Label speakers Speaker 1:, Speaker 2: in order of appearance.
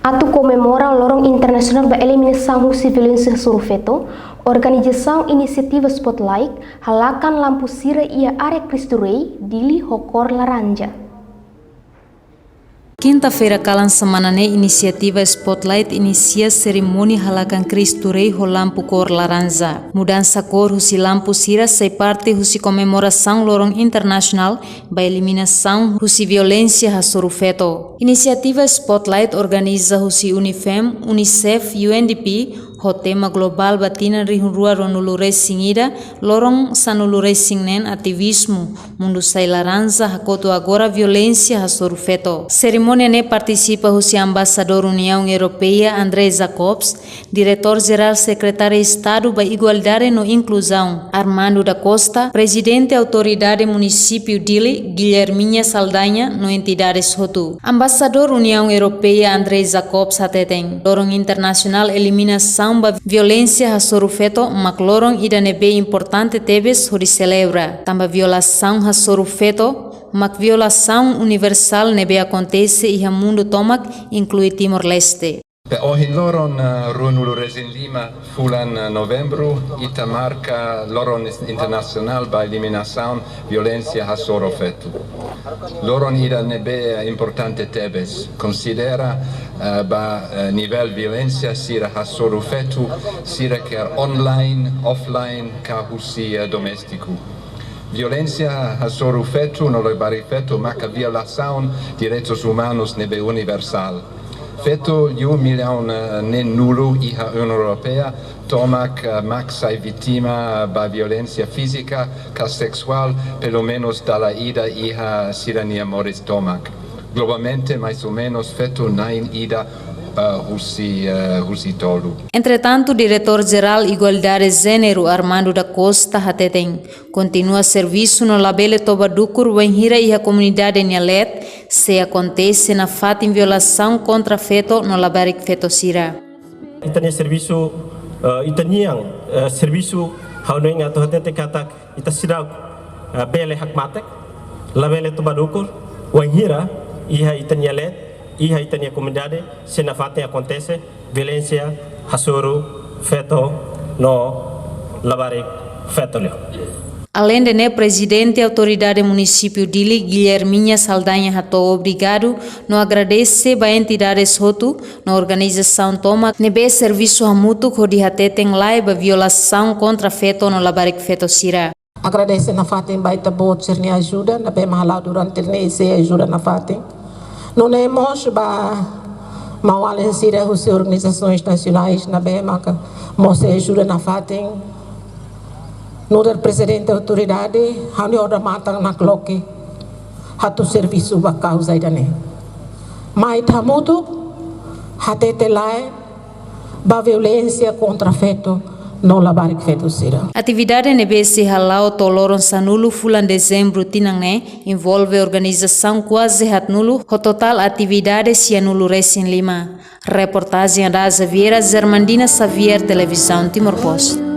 Speaker 1: Atu comemora o Lorong Internacional da Eliminação da Violência Surfeto, organização inisiativa Spotlight, halakan lampu sira ia are Cristo Rei, dili hokor laranja.
Speaker 2: Quinta-feira, kalan semanane inisiativa Spotlight inicia cerimônia halakan Cristo Rei ho lampu cor laranja. Mudança cor husi lampu sira sai parte husi comemoração Lorong Internacional ba eliminação husi violência ha surufeto. Inisiativa Spotlight organiza husi Unifem, Unicef, UNDP ho tema global batina rihurua ronulu racing ida lorong sanulu racing nen ativismo mundo sai laranja hakoto agora violência ha surufeto. Cerimônia ne participa husi ambasador União Europeia André Jacobs, diretor-geral secretário de Estado ba Igualdade no Inclusão Armando da Costa, presidente autoridade município Dili Guilherminha Saldanha no entidades hotu. Ambasador União Europeia André Jacobs hateteng lorong internacional eliminação ba violência ha surufeto mak lorong ida nebe importante tebes hori celebra tamba violação ha surufeto mak violação universal nebe acontece e o mundo tomak inclui Timor-Leste.
Speaker 3: Ohin loron runulu resin lima fulan novembro ita marca loron internacional ba eliminação violência ha surufeto. Loron ida nebe importante tebes considera ba nivel violência sira ha surufeto sira quer online offline ka husi domestico. Violência ha surufeto no lo barifeto maca violação direitos humanos nebe universal. Feto 1 milhão nen nulu iha União Europeia tomak maxai vítima ba violência física ka sexual pelo menos dalla ida iha sirania moris tomak. Globalmente mais ou menos feto 9 ida husi tolu.
Speaker 2: Entretanto, o diretor-geral Igualdade Gênero Armando da Costa hateteng continua serviço no labele Tobadukur wenhira e a comunidade Nhalet se acontece na fatin violação contra feto no labarik feto sira.
Speaker 4: Itania serviço serviço hauneng atau hatete katak ita sirau bele hakmatek labele Tobadukur wenhira iha itania Nhalet iha itania comunidade se na fatin acontece violência hasuru feto no labarik feto leo.
Speaker 2: Além de presidente da autoridade município Dili, Guilherminha Saldanha hato obrigado, no agradece a entidades hotu na organização toma nebe serviço hamutu kodi hateten lai ba violação contra feto no labarik feto sira.
Speaker 5: Agradece na fatin baita bot serni ajuda na be mahalau durante nesse ajuda na fatin. Não temos mauale sira husi organizações nacionais na be maka mose ajuda na fatin. Nudar presidente da autoridade, hani ora matang na kloki, hatu serviço ba causa idane. Mai tamutu, hatete lai, ba violência contra feto, no labarik feto sira.
Speaker 2: Atividade nebesi halau toloron sanulu fulan dezembro tinangne envolve organização quase hatnulu, o total atividade sianulu resin lima. Reportagem da Xaviera Zermandina Xavier Televisão Timor-Poste.